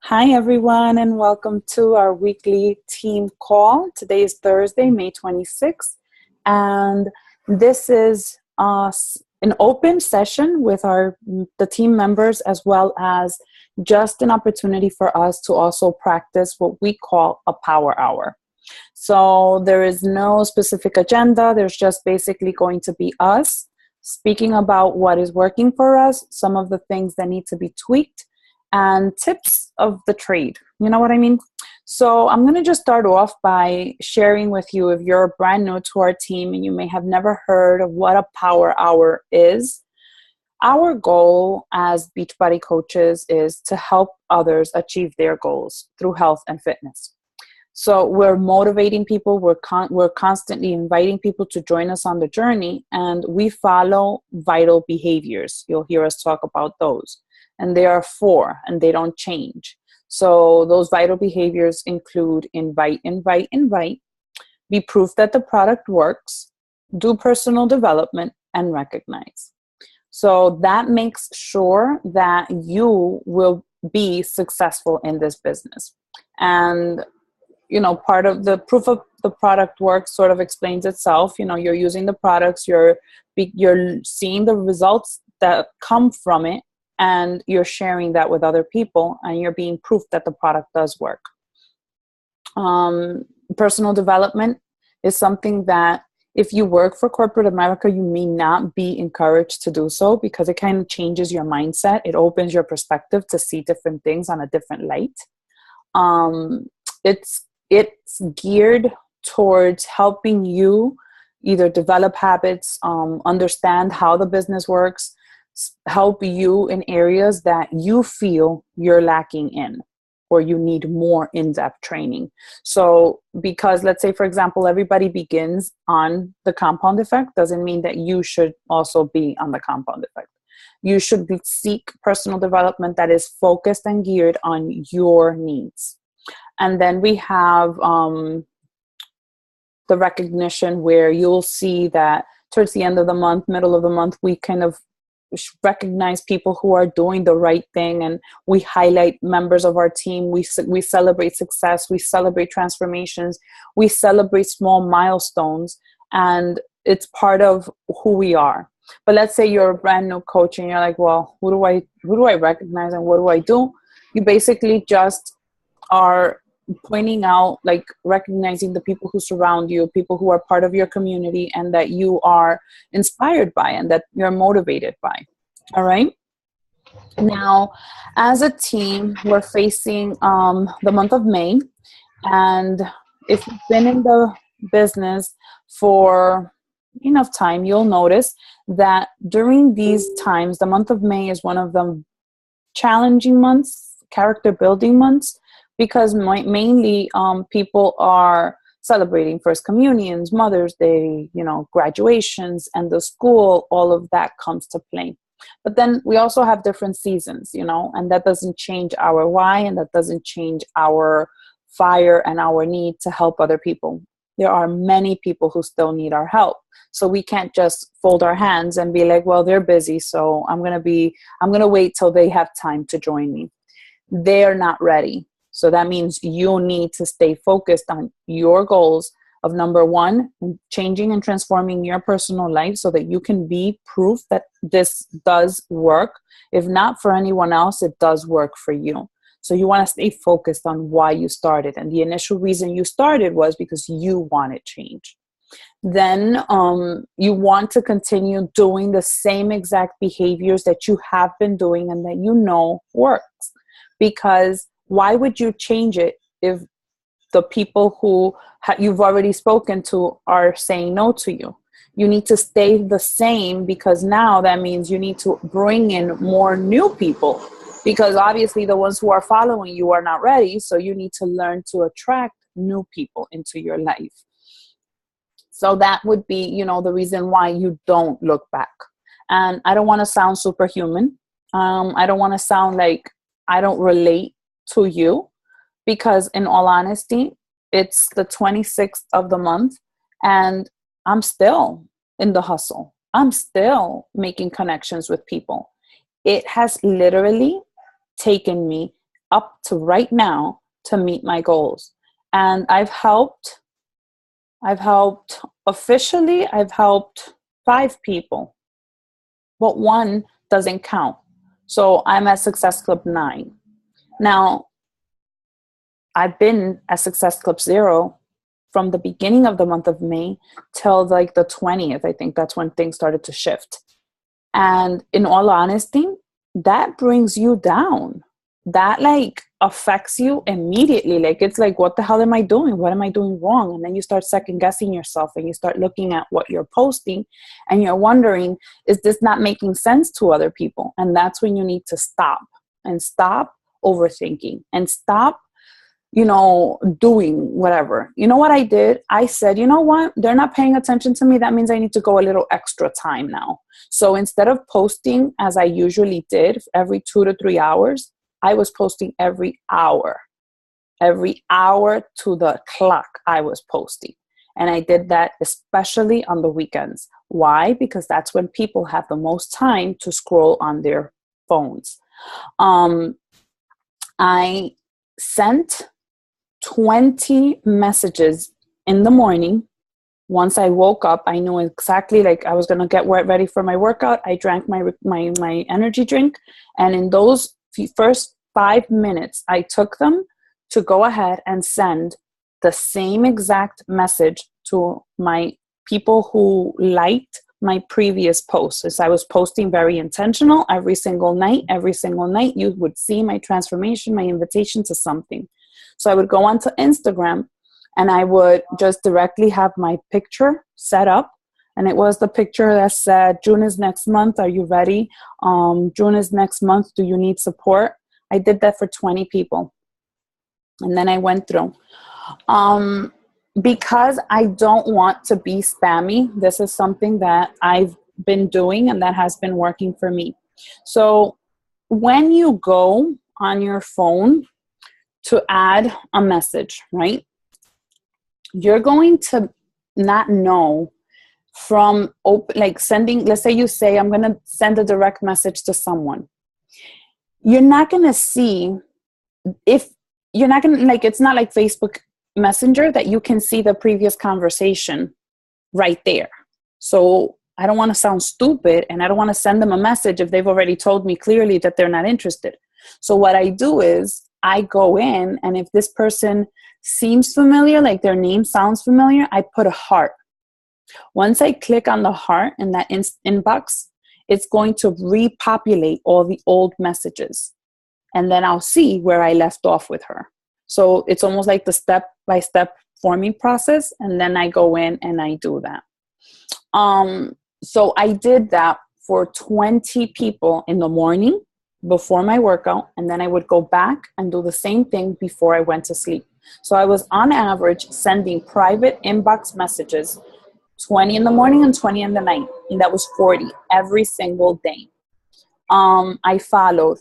Hi, everyone, and welcome to our weekly team call. Today is Thursday, May 26th, and this is an open session with the team members, as well as just an opportunity for us to also practice what we call a power hour. So there is no specific agenda. There's just basically going to be us speaking about what is working for us, some of the things that need to be tweaked, and tips of the trade. You know what I mean? So I'm going to just start off by sharing with you, if you're brand new to our team and you may have never heard of what a power hour is. Our goal as Beachbody coaches is to help others achieve their goals through health and fitness. So we're motivating people. We're constantly inviting people to join us on the journey, and we follow vital behaviors. You'll hear us talk about those. And there are 4, and they don't change. So those vital behaviors include invite, be proof that the product works, do personal development, and recognize. So that makes sure that you will be successful in this business. And part of the proof of the product work sort of explains itself. You're using the products, you're seeing the results that come from it, and you're sharing that with other people, and you're being proof that the product does work. Personal development is something that if you work for corporate America, you may not be encouraged to do so, because it kind of changes your mindset. It opens your perspective to see different things on a different light. It's geared towards helping you either develop habits, understand how the business works, help you in areas that you feel you're lacking in, or you need more in-depth training. So because, let's say, for example, everybody begins on the compound effect, doesn't mean that you should also be on the compound effect. You should seek personal development that is focused and geared on your needs. And then we have the recognition, where you'll see that towards the end of the month, middle of the month, we kind of recognize people who are doing the right thing, and we highlight members of our team. We celebrate success, we celebrate transformations, we celebrate small milestones, and it's part of who we are. But let's say you're a brand new coach and you're like, well, who do I recognize and what do I do? You basically just are pointing out, like, recognizing the people who surround you, people who are part of your community, and that you are inspired by and that you're motivated by. All right. Now, as a team, we're facing the month of May. And if you've been in the business for enough time, you'll notice that during these times, the month of May is one of the challenging months, character building months, because mainly people are celebrating First Communions, Mother's Day, graduations, and the school, all of that comes to play. But then we also have different seasons, and that doesn't change our why, and that doesn't change our fire and our need to help other people. There are many people who still need our help. So we can't just fold our hands and be like, well, they're busy, so I'm going to wait till they have time to join me. They're not ready. So that means you need to stay focused on your goals of, number 1, changing and transforming your personal life so that you can be proof that this does work. If not for anyone else, it does work for you. So you want to stay focused on why you started. And the initial reason you started was because you wanted change. Then you want to continue doing the same exact behaviors that you have been doing and that you know works. Because why would you change it if the people who you've already spoken to are saying no to you? You need to stay the same, because now that means you need to bring in more new people, because obviously the ones who are following you are not ready. So you need to learn to attract new people into your life. So that would be, the reason why you don't look back. And I don't want to sound superhuman. I don't want to sound like I don't relate to you, because in all honesty, it's the 26th of the month and I'm still in the hustle. I'm still making connections with people. It has literally taken me up to right now to meet my goals. And I've helped officially, I've helped 5 people, but 1 doesn't count. So I'm at Success Club 9. Now, I've been at Success Club 0 from the beginning of the month of May till like the 20th. I think that's when things started to shift. And in all honesty, that brings you down. That like affects you immediately. Like, it's like, what the hell am I doing? What am I doing wrong? And then you start second guessing yourself, and you start looking at what you're posting, and you're wondering, is this not making sense to other people? And that's when you need to stop overthinking and stop, doing whatever. You know what I did? I said, you know what? They're not paying attention to me. That means I need to go a little extra time now. So instead of posting as I usually did every 2 to 3 hours, I was posting every hour to the clock I was posting. And I did that especially on the weekends. Why? Because that's when people have the most time to scroll on their phones. I sent 20 messages in the morning. Once I woke up, I knew exactly, like, I was going to get ready for my workout. I drank my energy drink. And in those first 5 minutes, I took them to go ahead and send the same exact message to my people who liked my previous posts. As I was posting very intentional every single night, you would see my transformation, my invitation to something. So I would go onto Instagram and I would just directly have my picture set up. And it was the picture that said, June is next month. Are you ready? June is next month. Do you need support? I did that for 20 people. And then I went through. Because I don't want to be spammy, this is something that I've been doing and that has been working for me. So when you go on your phone to add a message, right? You're going to not know from sending, let's say you say, I'm going to send a direct message to someone. You're not going to see it's not like Facebook Messenger that you can see the previous conversation right there. So I don't want to sound stupid, and I don't want to send them a message if they've already told me clearly that they're not interested. So what I do is I go in, and if this person seems familiar, like their name sounds familiar, I put a heart. Once I click on the heart in that inbox, it's going to repopulate all the old messages. And then I'll see where I left off with her. So it's almost like the step-by-step forming process. And then I go in and I do that. So I did that for 20 people in the morning before my workout. And then I would go back and do the same thing before I went to sleep. So I was on average sending private inbox messages 20 in the morning and 20 in the night. And that was 40 every single day. I followed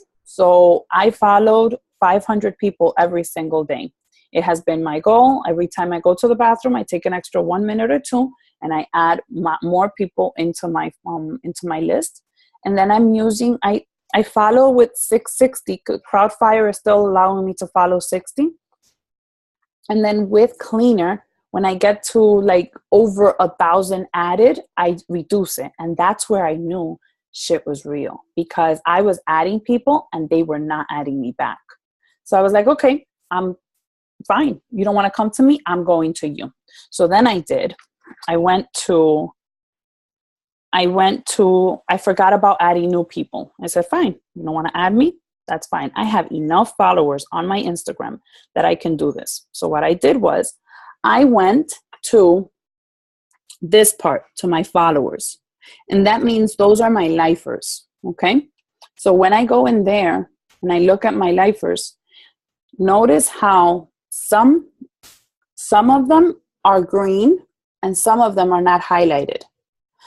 500 people every single day. It has been my goal. Every time I go to the bathroom, I take an extra 1 minute or 2, and I add more people into my list. And then I follow with 660. Crowdfire is still allowing me to follow 60. And then with Cleaner, when I get to like over 1,000 added, I reduce it. And that's where I knew shit was real, because I was adding people and they were not adding me back. So I was like, okay, I'm fine. You don't want to come to me? I'm going to you. So then I forgot about adding new people. I said, fine, you don't want to add me? That's fine. I have enough followers on my Instagram that I can do this. So what I did was I went to this part, to my followers. And that means those are my lifers, okay? So when I go in there and I look at my lifers, notice how some of them are green and some of them are not highlighted.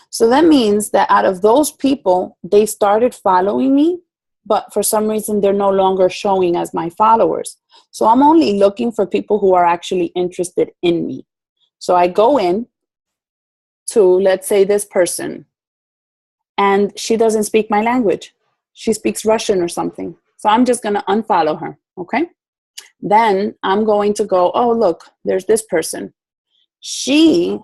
So that means that out of those people, they started following me, but for some reason they're no longer showing as my followers. So I'm only looking for people who are actually interested in me. So I go in to, let's say, this person, and she doesn't speak my language. She speaks Russian or something. So I'm just going to unfollow her. Okay. Then I'm going to go, oh, look, there's this person. She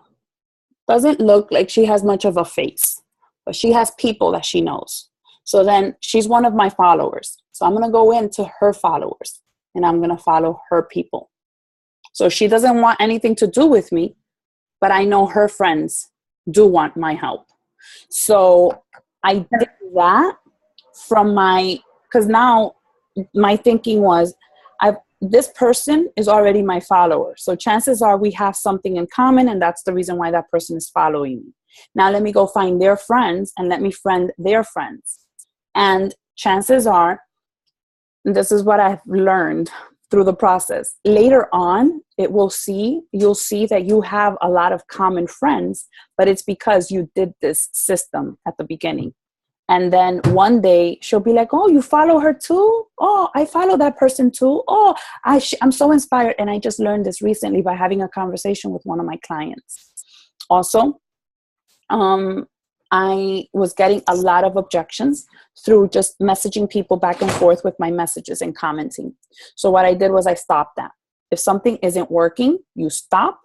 doesn't look like she has much of a face, but she has people that she knows. So then she's one of my followers. So I'm going to go into her followers and I'm going to follow her people. So she doesn't want anything to do with me, but I know her friends do want my help. So I did that because now my thinking was, this person is already my follower. So chances are we have something in common, and that's the reason why that person is following me. Now let me go find their friends and let me friend their friends. And chances are, this is what I've learned through the process. Later on, you'll see that you have a lot of common friends, but it's because you did this system at the beginning. And then one day she'll be like, oh, you follow her too? Oh, I follow that person too. Oh, I'm so inspired. And I just learned this recently by having a conversation with one of my clients. Also, I was getting a lot of objections through just messaging people back and forth with my messages and commenting. So what I did was I stopped that. If something isn't working, you stop,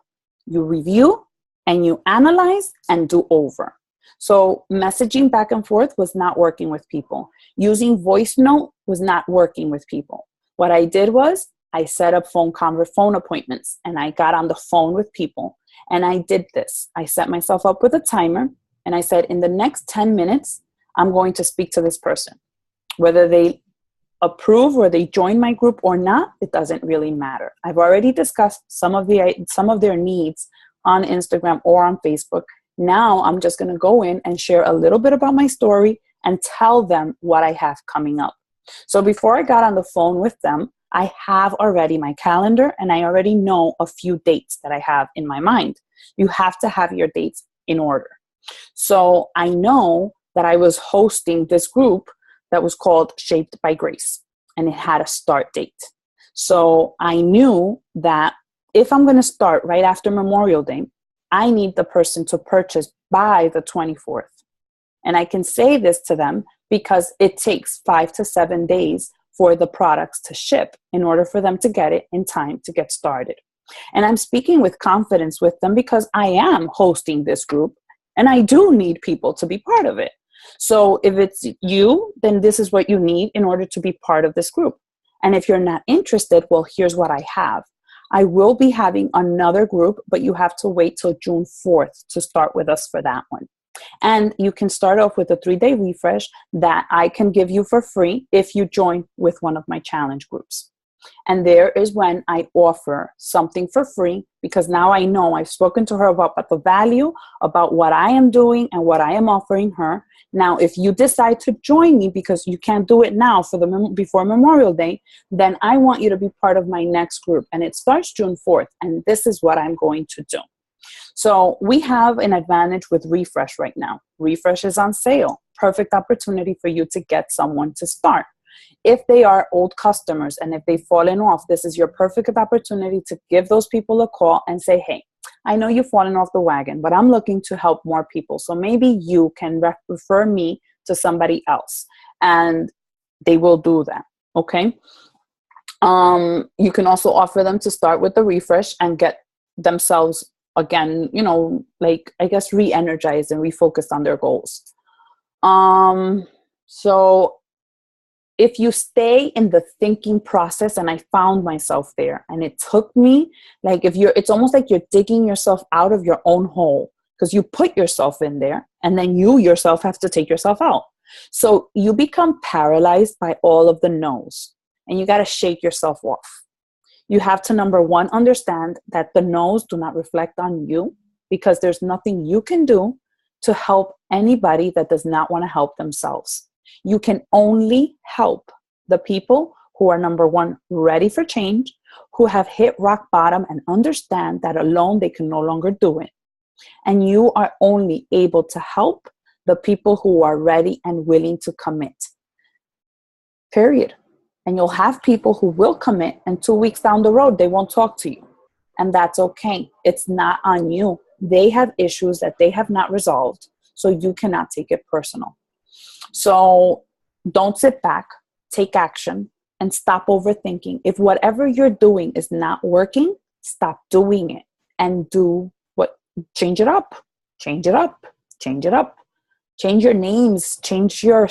you review, and you analyze and do over. So messaging back and forth was not working with people. Using voice note was not working with people. What I did was I set up phone appointments and I got on the phone with people. And I did this. I set myself up with a timer and I said, in the next 10 minutes, I'm going to speak to this person. Whether they approve or they join my group or not, it doesn't really matter. I've already discussed some of their needs on Instagram or on Facebook. Now I'm just going to go in and share a little bit about my story and tell them what I have coming up. So before I got on the phone with them, I have already my calendar and I already know a few dates that I have in my mind. You have to have your dates in order. So I know that I was hosting this group that was called Shaped by Grace, and it had a start date. So I knew that if I'm going to start right after Memorial Day, I need the person to purchase by the 24th. And I can say this to them because it takes 5 to 7 days for the products to ship in order for them to get it in time to get started. And I'm speaking with confidence with them because I am hosting this group and I do need people to be part of it. So if it's you, then this is what you need in order to be part of this group. And if you're not interested, well, here's what I have. I will be having another group, but you have to wait till June 4th to start with us for that one. And you can start off with a 3-day refresh that I can give you for free if you join with one of my challenge groups. And there is when I offer something for free, because now I know I've spoken to her about the value, about what I am doing and what I am offering her. Now, if you decide to join me because you can't do it now before Memorial Day, then I want you to be part of my next group. And it starts June 4th. And this is what I'm going to do. So we have an advantage with Refresh right now. Refresh is on sale. Perfect opportunity for you to get someone to start. If they are old customers and if they've fallen off, this is your perfect opportunity to give those people a call and say, hey, I know you've fallen off the wagon, but I'm looking to help more people. So maybe you can refer me to somebody else. And they will do that. Okay. You can also offer them to start with the refresh and get themselves again, re-energized and refocused on their goals. So if you stay in the thinking process, and I found myself there, and it took me, it's almost like you're digging yourself out of your own hole because you put yourself in there and then you yourself have to take yourself out. So you become paralyzed by all of the no's and you got to shake yourself off. You have to, number one, understand that the no's do not reflect on you because there's nothing you can do to help anybody that does not want to help themselves. You can only help the people who are, number one, ready for change, who have hit rock bottom and understand that alone they can no longer do it. And you are only able to help the people who are ready and willing to commit. Period. And you'll have people who will commit and 2 weeks down the road, they won't talk to you. And that's okay. It's not on you. They have issues that they have not resolved, so you cannot take it personal. So don't sit back. take action, and stop overthinking. If whatever you're doing is not working, stop doing it and change it up, change it up, change it up. Change your names, change your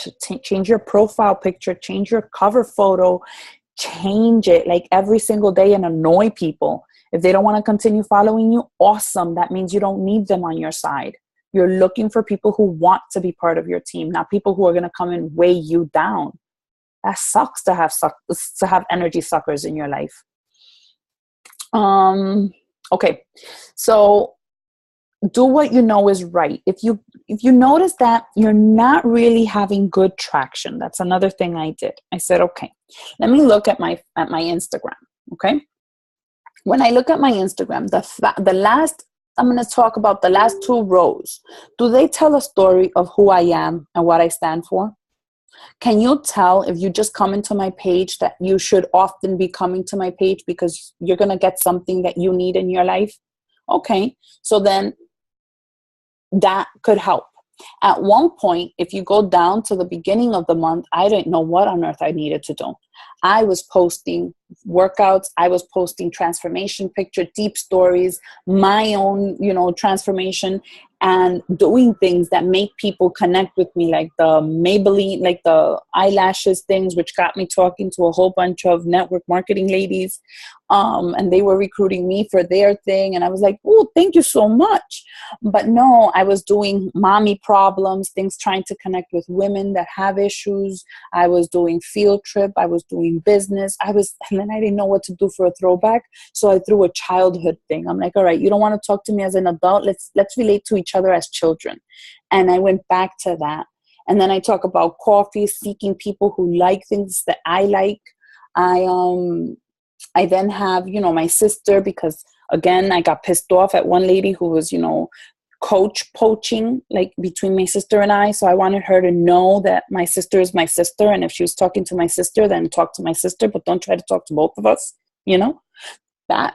profile picture, change your cover photo, change it like every single day and annoy people. If they don't want to continue following you, awesome. That means you don't need them on your side. You're looking for people who want to be part of your team, not people who are going to come and weigh you down. That sucks to have energy suckers in your life. Okay. So do what you know is right. If you notice that you're not really having good traction, that's another thing I did. I said, okay, let me look at my Instagram. Okay. When I look at my Instagram, I'm going to talk about the last 2 rows. Do they tell a story of who I am and what I stand for? Can you tell if you just come into my page that you should often be coming to my page because you're going to get something that you need in your life? Okay. So then that could help. At one point, if you go down to the beginning of the month, I didn't know what on earth I needed to do. I was posting workouts. I was posting transformation picture, deep stories, my own, transformation, and doing things that make people connect with me, like the Maybelline, like the eyelashes things, which got me talking to a whole bunch of network marketing ladies. And they were recruiting me for their thing. And I was like, oh, thank you so much. But no, I was doing mommy problems, things trying to connect with women that have issues. I was doing field trip. I was doing business. And then I didn't know what to do for a throwback. So I threw a childhood thing. I'm like, all right, you don't want to talk to me as an adult. Let's relate to each other as children. And I went back to that. And then I talk about coffee, seeking people who like things that I like. I then have, my sister, because again, I got pissed off at one lady who was, coach poaching, like between my sister and I. So I wanted her to know that my sister is my sister. And if she was talking to my sister, then talk to my sister, but don't try to talk to both of us, that.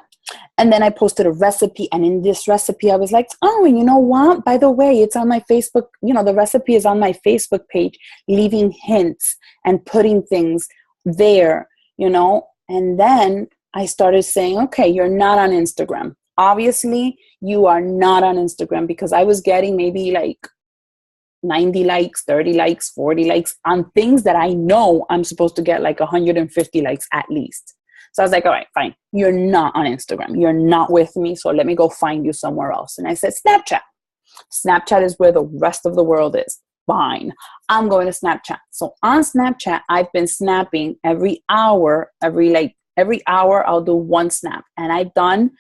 And then I posted a recipe. And in this recipe, I was like, oh, and you know what? By the way, it's on my Facebook. The recipe is on my Facebook page, leaving hints and putting things there, And then I started saying, okay, you're not on Instagram. Obviously, you are not on Instagram, because I was getting maybe like 90 likes, 30 likes, 40 likes on things that I know I'm supposed to get like 150 likes at least. So I was like, all right, fine. You're not on Instagram. You're not with me. So let me go find you somewhere else. And I said, Snapchat. Snapchat is where the rest of the world is. Fine. I'm going to Snapchat. So on Snapchat, I've been snapping every hour I'll do one snap. And I've done,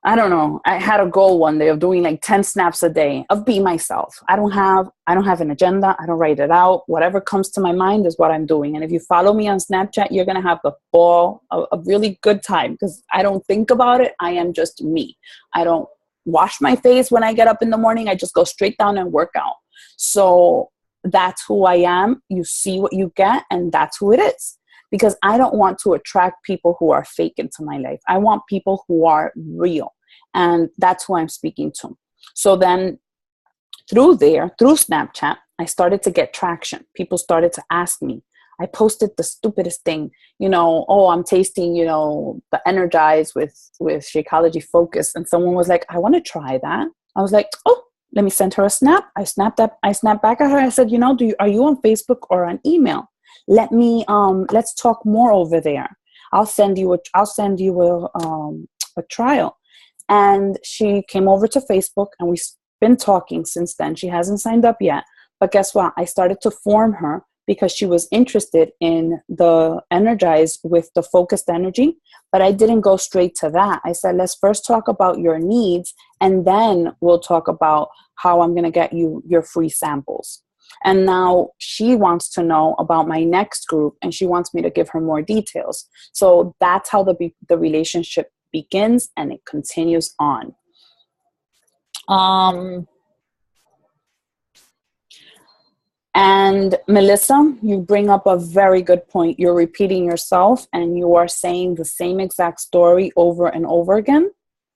I don't know, I had a goal one day of doing like 10 snaps a day of being myself. I don't have an agenda. I don't write it out. Whatever comes to my mind is what I'm doing. And if you follow me on Snapchat, you're going to have a really good time, because I don't think about it. I am just me. I don't wash my face when I get up in the morning. I just go straight down and work out. So that's who I am. You see what you get, and that's who it is. Because I don't want to attract people who are fake into my life. I want people who are real. And that's who I'm speaking to. So then through Snapchat, I started to get traction. People started to ask me. I posted the stupidest thing, I'm tasting, the Energize with Shakeology Focus. And someone was like, I want to try that. I was like, oh, let me send her a snap. I snapped back at her. I said, are you on Facebook or on email? Let's talk more over there. I'll send you a trial. And she came over to Facebook, and we've been talking since then. She hasn't signed up yet, but guess what? I started to form her because she was interested in the Energize with the focused energy, but I didn't go straight to that. I said, let's first talk about your needs, and then we'll talk about how I'm going to get you your free samples. And now she wants to know about my next group, and she wants me to give her more details. So that's how the relationship begins, and it continues on. And Melissa, you bring up a very good point. You're repeating yourself, and you are saying the same exact story over and over again.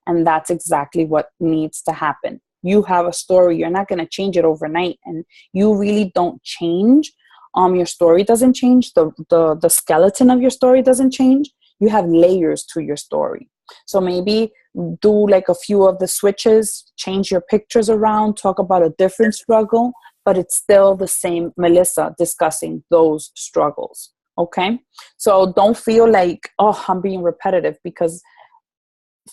And that's exactly what needs to happen. You have a story. You're not going to change it overnight. And you really don't change your story doesn't change, the skeleton of your story doesn't change. You have layers to your story. So maybe do like a few of the switches, change your pictures around, talk about a different struggle, but it's still the same Melissa discussing those struggles. Okay. So don't feel like, oh, I'm being repetitive, because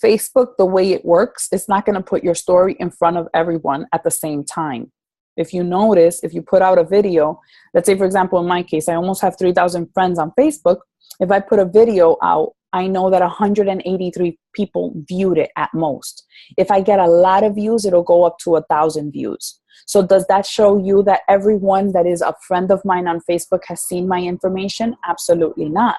Facebook, the way it works, it's not going to put your story in front of everyone at the same time. If you notice, if you put out a video, let's say, for example, in my case, I almost have 3,000 friends on Facebook. If I put a video out, I know that 183 people viewed it at most. If I get a lot of views, it'll go up to 1,000 views. So does that show you that everyone that is a friend of mine on Facebook has seen my information? Absolutely not.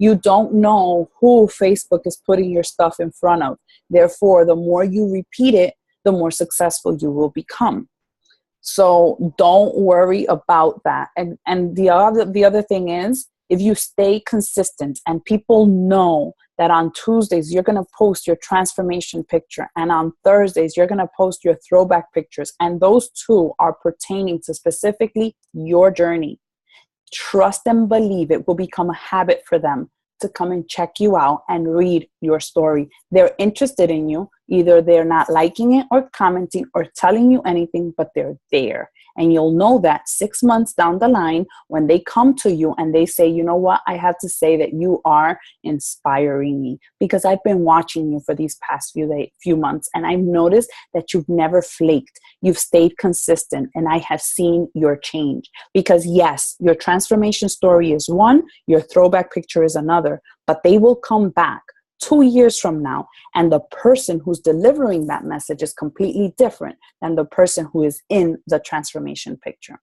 You don't know who Facebook is putting your stuff in front of. Therefore, the more you repeat it, the more successful you will become. So don't worry about that. And the other thing is, if you stay consistent and people know that on Tuesdays you're going to post your transformation picture, and on Thursdays you're going to post your throwback pictures, and those two are pertaining to specifically your journey, trust and believe it will become a habit for them to come and check you out and read your story. They're interested in you. Either they're not liking it or commenting or telling you anything, but they're there. And you'll know that 6 months down the line, when they come to you and they say, you know what, I have to say that you are inspiring me, because I've been watching you for these past few months, and I've noticed that you've never flaked. You've stayed consistent, and I have seen your change. Because yes, your transformation story is one, your throwback picture is another, but they will come back 2 years from now, and the person who's delivering that message is completely different than the person who is in the transformation picture.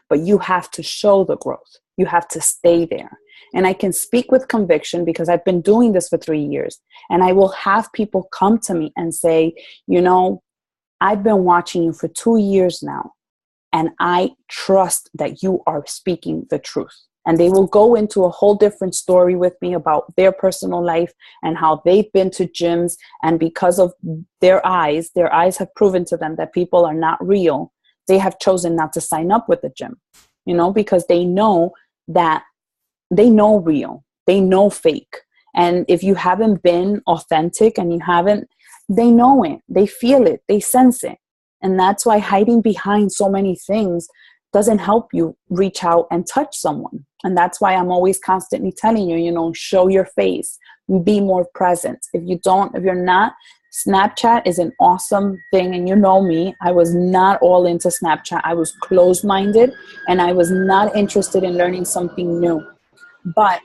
But you have to show the growth. You have to stay there. And I can speak with conviction because I've been doing this for 3 years, and I will have people come to me and say, you know, I've been watching you for 2 years now, and I trust that you are speaking the truth. And they will go into a whole different story with me about their personal life and how they've been to gyms. And because of their eyes have proven to them that people are not real. They have chosen not to sign up with the gym, because they know that they know real, they know fake. And if you haven't been authentic and they know it, they feel it, they sense it. And that's why hiding behind so many things doesn't help you reach out and touch someone. And that's why I'm always constantly telling you, show your face, be more present. If you're not, Snapchat is an awesome thing. And you know me, I was not all into Snapchat. I was closed-minded and I was not interested in learning something new. But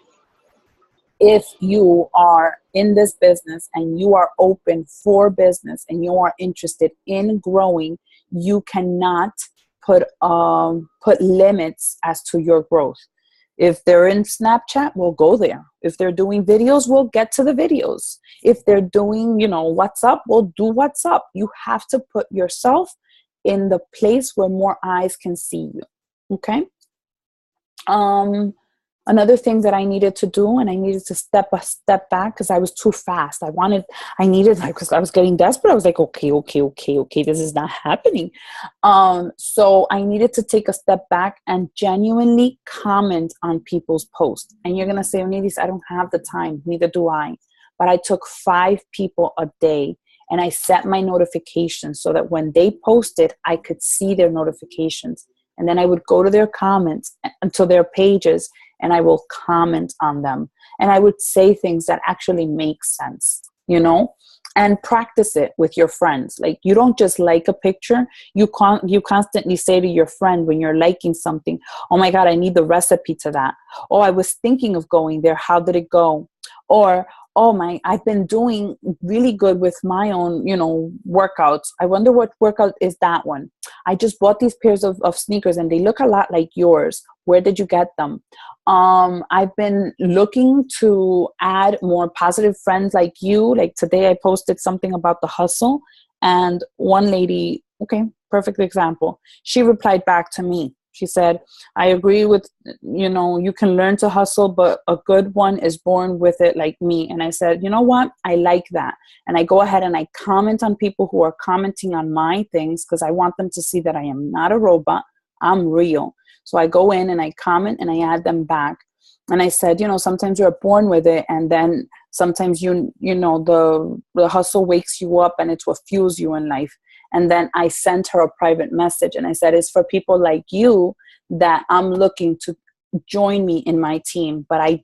if you are in this business and you are open for business and you are interested in growing, you cannot put limits as to your growth. If they're in Snapchat, we'll go there. If they're doing videos, we'll get to the videos. If they're doing, what's up, we'll do what's up. You have to put yourself in the place where more eyes can see you. Okay? Another thing that I needed to do, and I needed to step back because I was too fast. Because I was getting desperate. I was like, okay, this is not happening. So I needed to take a step back and genuinely comment on people's posts. And you're going to say, Onidis, I don't have the time. Neither do I. But I took 5 people a day and I set my notifications so that when they posted, I could see their notifications. And then I would go to their comments and to their pages, and I will comment on them. And I would say things that actually make sense, and practice it with your friends. Like, you don't just like a picture. You constantly say to your friend when you're liking something, oh my God, I need the recipe to that. Oh, I was thinking of going there. How did it go? Or, I've been doing really good with my own, workouts. I wonder what workout is that one. I just bought these pairs of sneakers and they look a lot like yours. Where did you get them? I've been looking to add more positive friends like you. Like today I posted something about the hustle, and one lady, okay, perfect example. She replied back to me. She said, I agree with, you can learn to hustle, but a good one is born with it like me. And I said, you know what? I like that. And I go ahead and I comment on people who are commenting on my things because I want them to see that I am not a robot. I'm real. So I go in and I comment and I add them back. And I said, sometimes you're born with it, and then sometimes the hustle wakes you up, and it's what fuels you in life. And then I sent her a private message, and I said, it's for people like you that I'm looking to join me in my team. But I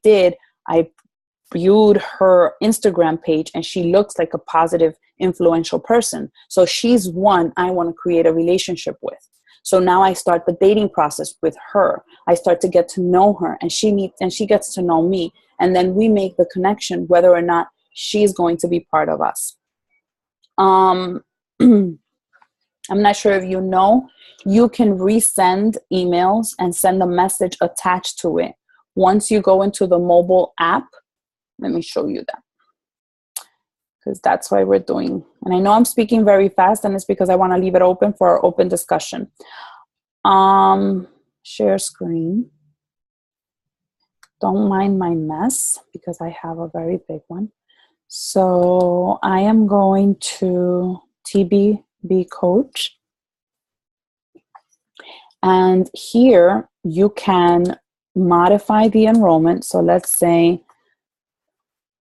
viewed her Instagram page, and she looks like a positive, influential person. So she's one I want to create a relationship with. So now I start the dating process with her. I start to get to know her, and she gets to know me. And then we make the connection whether or not she's going to be part of us. I'm not sure if you know, you can resend emails and send a message attached to it. Once you go into the mobile app, let me show you that, because that's why we're doing. And I know I'm speaking very fast, and it's because I want to leave it open for our open discussion. Share screen. Don't mind my mess because I have a very big one. So I am going to TBB Coach. And here you can modify the enrollment. So let's say,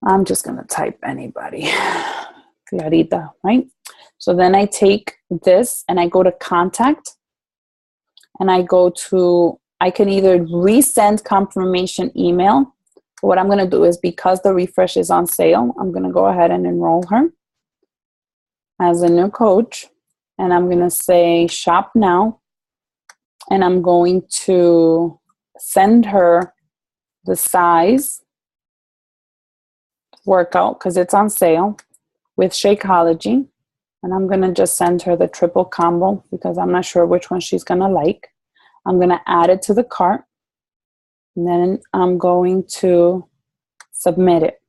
I'm just going to type anybody, Clarita, right? So then I take this and I go to contact, and I can either resend confirmation email. What I'm going to do is, because the refresh is on sale, I'm going to go ahead and enroll her as a new coach. And I'm going to say shop now. And I'm going to send her the size workout, because it's on sale, with Shakeology. And I'm going to just send her the triple combo because I'm not sure which one she's going to like. I'm going to add it to the cart. And then I'm going to submit it.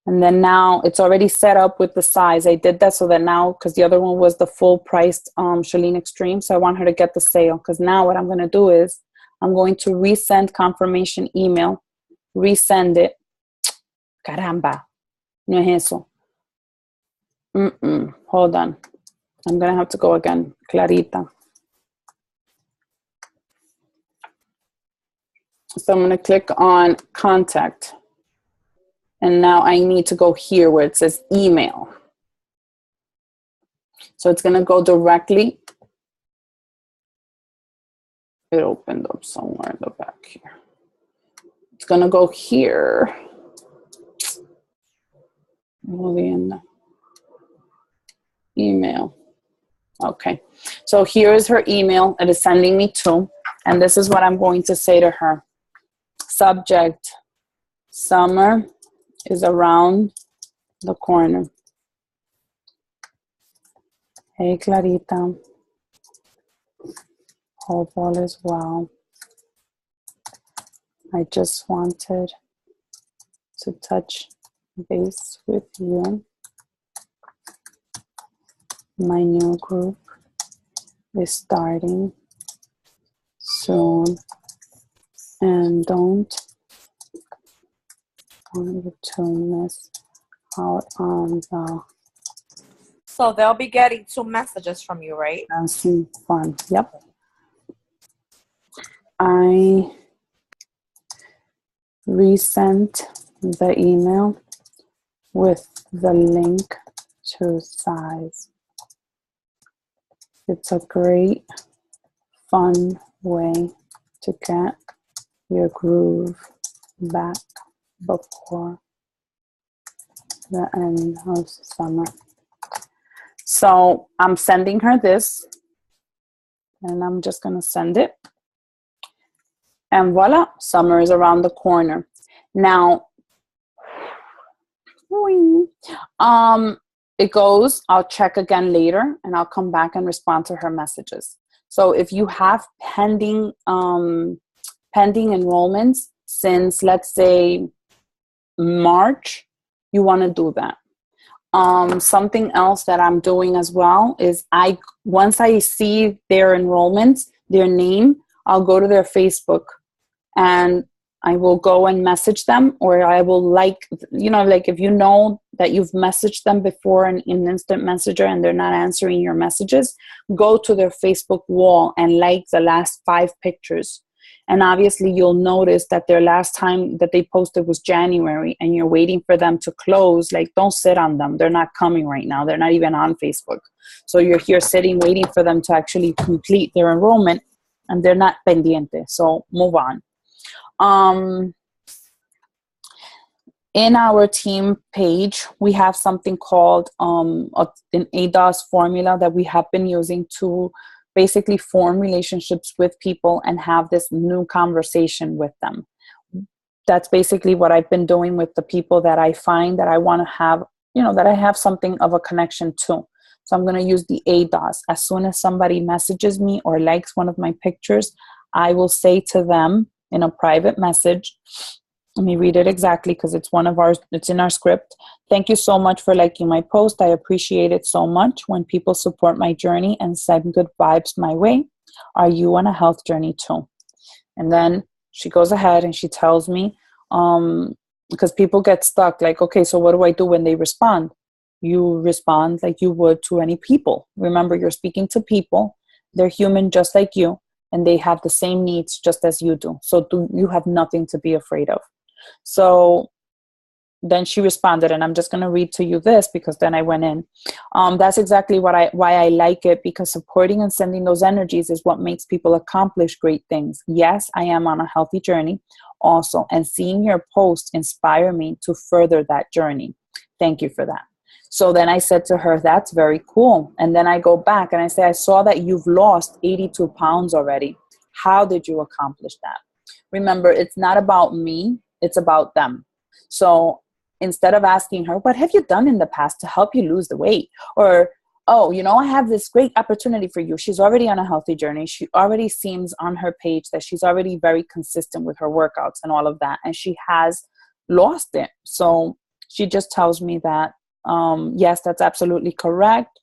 And then now it's already set up with the size. I did that so that now, because the other one was the full priced Chalene Extreme. So I want her to get the sale. Because now what I'm going to do is I'm going to resend confirmation email. Resend it. Caramba. No es eso. Hold on. I'm going to have to go again. Clarita. So I'm going to click on contact. And now I need to go here where it says email. So it's going to go directly. It opened up somewhere in the back here. It's going to go here. Email. Okay. So here is her email. It is sending me to. And this is what I'm going to say to her. Subject, summer is around the corner. Hey, Clarita. Hope all is well. I just wanted to touch base with you. My new group is starting soon, and don't want you to miss out on the So they'll be getting 2 messages from you, right? dancing fun. Yep. I resent the email with the link to size. It's a great, fun way to get your groove back before the end of summer. So I'm sending her this, and I'm just going to send it. And voila, summer is around the corner. Now, it goes, I'll check again later, and I'll come back and respond to her messages. So if you have pending enrollments since, let's say, March, you want to do that. Something else that I'm doing as well is once I see their enrollments, their name, I'll go to their Facebook and I will go and message them, or I will like if you know that you've messaged them before in instant messenger and they're not answering your messages, go to their Facebook wall and like the last 5 pictures. And obviously you'll notice that their last time that they posted was January, and you're waiting for them to close. Like, don't sit on them. They're not coming right now. They're not even on Facebook. So you're here sitting, waiting for them to actually complete their enrollment, and they're not pendiente. So move on. In our team page, we have something called an ADOS formula that we have been using to basically form relationships with people and have this new conversation with them. That's basically what I've been doing with the people that I find that I want to have, that I have something of a connection to. So I'm going to use the ADOS. As soon as somebody messages me or likes one of my pictures, I will say to them in a private message, let me read it exactly because it's in our script. Thank you so much for liking my post. I appreciate it so much when people support my journey and send good vibes my way. Are you on a health journey too? And then she goes ahead and she tells me, because people get stuck like, okay, so what do I do when they respond? You respond like you would to any people. Remember, you're speaking to people. They're human just like you, and they have the same needs just as you do. So you have nothing to be afraid of. So then she responded, and I'm just going to read to you this because then I went in. That's exactly why I like it, because supporting and sending those energies is what makes people accomplish great things. Yes, I am on a healthy journey also, and seeing your post inspire me to further that journey. Thank you for that. So then I said to her, that's very cool. And then I go back and I say, I saw that you've lost 82 pounds already. How did you accomplish that? Remember, it's not about me. It's about them. So instead of asking her, what have you done in the past to help you lose the weight? Or, oh, I have this great opportunity for you. She's already on a healthy journey. She already seems on her page that she's already very consistent with her workouts and all of that. And she has lost it. So she just tells me that, yes, that's absolutely correct.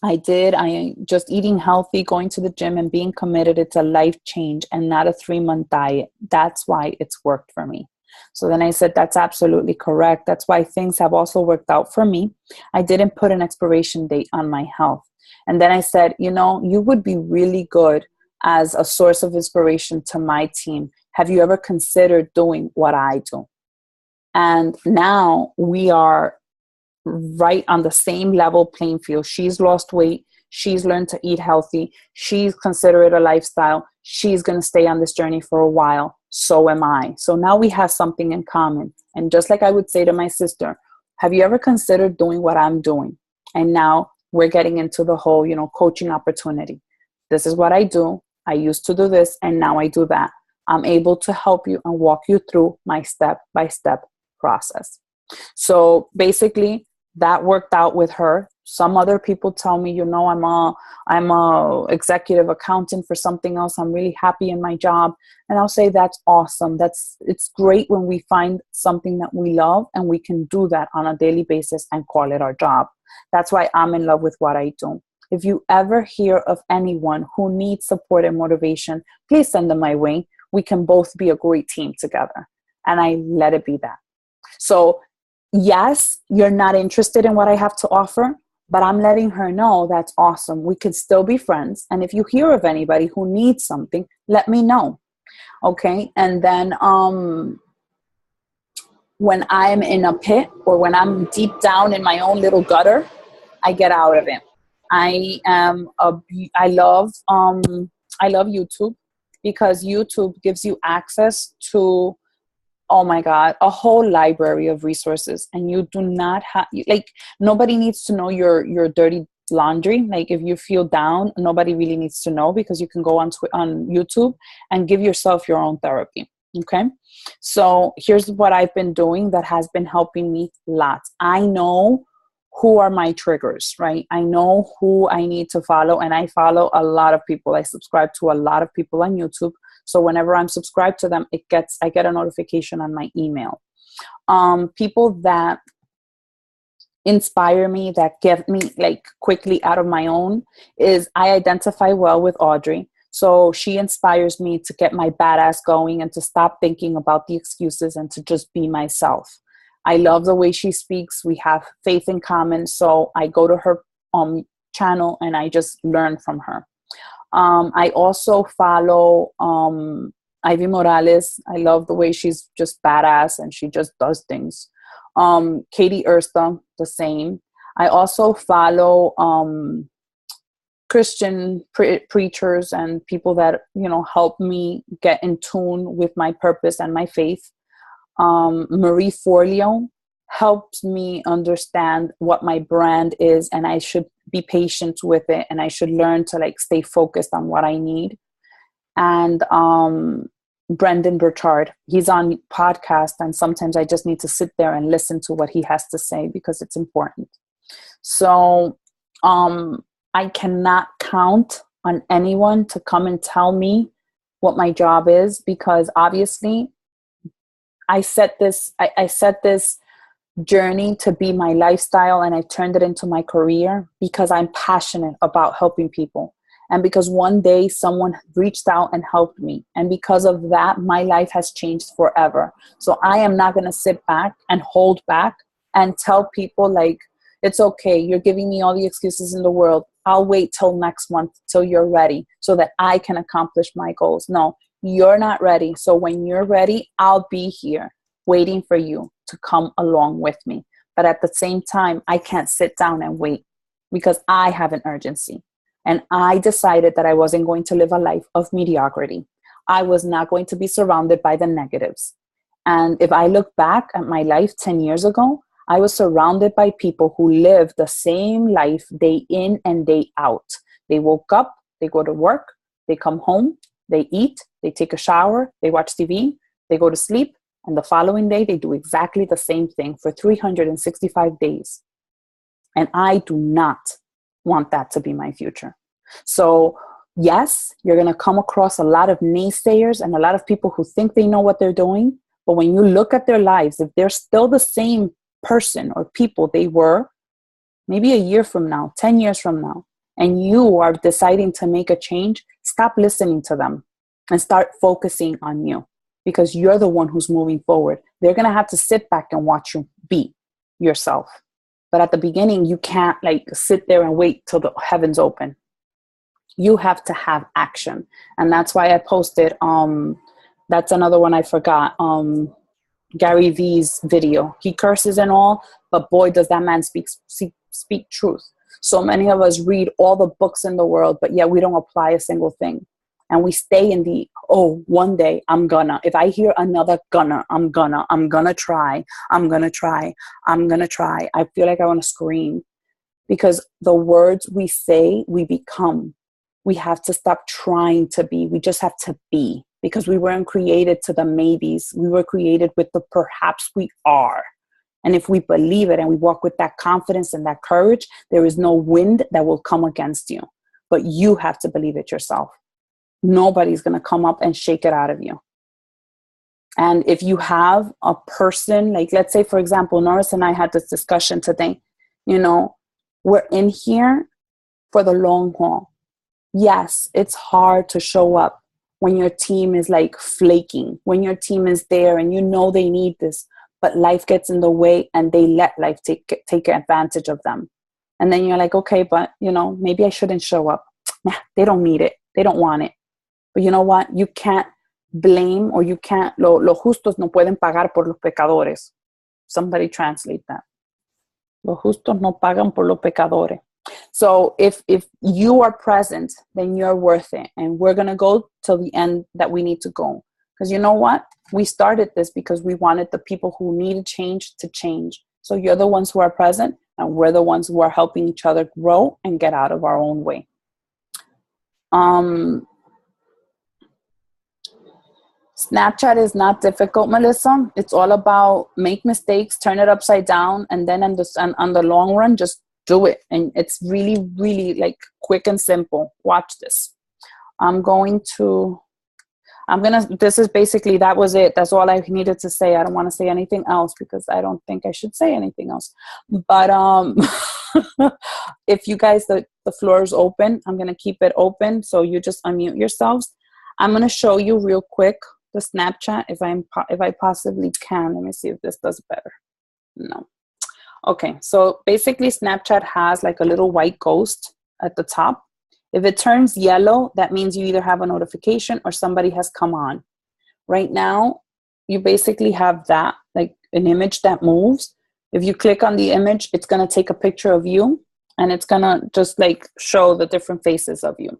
I just eating healthy, going to the gym and being committed. It's a life change and not a 3-month diet. That's why it's worked for me. So then I said, that's absolutely correct. That's why things have also worked out for me. I didn't put an expiration date on my health. And then I said, you would be really good as a source of inspiration to my team. Have you ever considered doing what I do? And now we are right on the same level playing field. She's lost weight. She's learned to eat healthy. She's considered it a lifestyle. She's going to stay on this journey for a while. So am I. So now we have something in common. And just like I would say to my sister, have you ever considered doing what I'm doing? And now we're getting into the whole, coaching opportunity. This is what I do. I used to do this, and now I do that. I'm able to help you and walk you through my step-by-step process. So basically, that worked out with her. Some other people tell me, I'm a executive accountant for something else. I'm really happy in my job. And I'll say, that's awesome. It's great when we find something that we love and we can do that on a daily basis and call it our job. That's why I'm in love with what I do. If you ever hear of anyone who needs support and motivation, please send them my way. We can both be a great team together. And I let it be that. So yes, you're not interested in what I have to offer, but I'm letting her know that's awesome. We could still be friends. And if you hear of anybody who needs something, let me know. Okay. And then when I'm in a pit or when I'm deep down in my own little gutter, I get out of it. I love YouTube, because YouTube gives you access to, oh my God, a whole library of resources. And you do not have, nobody needs to know your dirty laundry. Like, if you feel down, nobody really needs to know, because you can go on YouTube and give yourself your own therapy. Okay. So here's what I've been doing that has been helping me lots. I know who are my triggers, right? I know who I need to follow, and I follow a lot of people. I subscribe to a lot of people on YouTube. So whenever I'm subscribed to them, I get a notification on my email. People that inspire me, that get me quickly out of my own, is I identify well with Audrey. So she inspires me to get my badass going and to stop thinking about the excuses and to just be myself. I love the way she speaks. We have faith in common. So I go to her channel and I just learn from her. I also follow Ivy Morales. I love the way she's just badass and she just does things. Katie Ersta, the same. I also follow Christian preachers and people that, help me get in tune with my purpose and my faith. Marie Forleo helps me understand what my brand is, and I should be patient with it, and I should learn to stay focused on what I need. And Brendan Burchard, he's on podcast, and sometimes I just need to sit there and listen to what he has to say because it's important. So I cannot count on anyone to come and tell me what my job is, because obviously I set this journey to be my lifestyle, and I turned it into my career because I'm passionate about helping people. And because one day someone reached out and helped me. And because of that, my life has changed forever. So I am not going to sit back and hold back and tell people it's okay, you're giving me all the excuses in the world. I'll wait till next month till you're ready so that I can accomplish my goals. No, you're not ready. So when you're ready, I'll be here waiting for you to come along with me. But at the same time, I can't sit down and wait because I have an urgency. And I decided that I wasn't going to live a life of mediocrity. I was not going to be surrounded by the negatives. And if I look back at my life 10 years ago, I was surrounded by people who lived the same life day in and day out. They woke up, they go to work, they come home, they eat, they take a shower, they watch TV, they go to sleep, and the following day they do exactly the same thing for 365 days. And I do not want that to be my future. So yes, you're going to come across a lot of naysayers and a lot of people who think they know what they're doing. But when you look at their lives, if they're still the same person or people they were maybe a year from now, 10 years from now, and you are deciding to make a change, stop listening to them and start focusing on you, because you're the one who's moving forward. They're going to have to sit back and watch you be yourself. But at the beginning, you can't sit there and wait till the heavens open. You have to have action. And that's why I posted, that's another one I forgot, Gary Vee's video. He curses and all, but boy, does that man speak truth. So many of us read all the books in the world, but yet we don't apply a single thing. And we stay in the, one day I'm gonna. If I hear another gonna, I'm gonna try. I feel like I want to scream, because the words we say, we become. We have to stop trying to be. We just have to be, because we weren't created to the maybes. We were created with the perhaps we are. And if we believe it and we walk with that confidence and that courage, there is no wind that will come against you. But you have to believe it yourself. Nobody's going to come up and shake it out of you. And if you have a person, let's say, for example, Norris and I had this discussion today, we're in here for the long haul. Yes, it's hard to show up when your team is flaking, when your team is there and they need this, but life gets in the way and they let life take advantage of them. And then you're like, okay, but maybe I shouldn't show up. Nah, they don't need it. They don't want it. But you know what? You can't blame, or you can't, los justos no pueden pagar por los pecadores. Somebody translate that. Los justos no pagan por los pecadores. So if you are present, then you're worth it. And we're going to go till the end that we need to go. Because you know what? We started this because we wanted the people who needed change to change. So you're the ones who are present, and we're the ones who are helping each other grow and get out of our own way. Snapchat is not difficult, Melissa. It's all about make mistakes, turn it upside down, and then on the long run, just do it. And it's really, really quick and simple. Watch this. This is basically, that was it. That's all I needed to say. I don't want to say anything else because I don't think I should say anything else. But if you guys, the floor is open, I'm going to keep it open. So you just unmute yourselves. I'm going to show you real quick the Snapchat if I possibly can. Let me see if this does better. No. Okay, so basically Snapchat has like a little white ghost at the top. If it turns yellow, that means you either have a notification or somebody has come on. Right now, you basically have that, like an image that moves. If you click on the image, it's going to take a picture of you and it's going to just like show the different faces of you.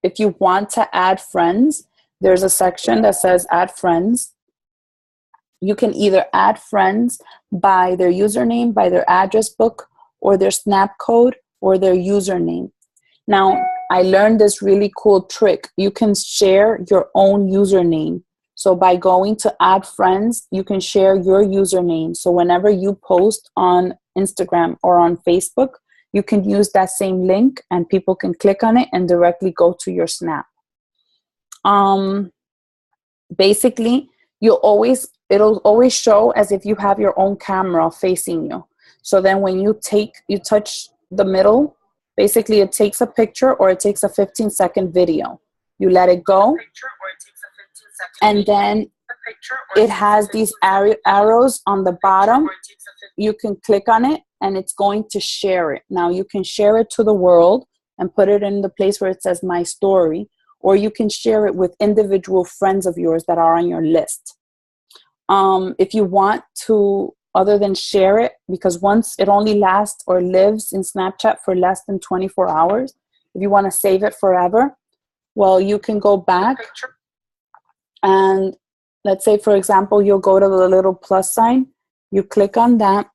If you want to add friends, there's a section that says add friends. You can either add friends by their username, by their address book, or their snap code, or their username. Now, I learned this really cool trick. You can share your own username. So by going to add friends, you can share your username. So whenever you post on Instagram or on Facebook, you can use that same link and people can click on it and directly go to your Snap. Basically, it'll always show as if you have your own camera facing you. So then when you touch the middle, basically it takes a picture or it takes a 15-second video. You let it go, and then it has these arrows on the bottom. You can click on it and it's going to share it. Now you can share it to the world and put it in the place where it says my story, or you can share it with individual friends of yours that are on your list. If you want to, other than share it, because once it only lasts or lives in Snapchat for less than 24 hours, if you want to save it forever, well, you can go back and let's say, for example, you'll go to the little plus sign, you click on that,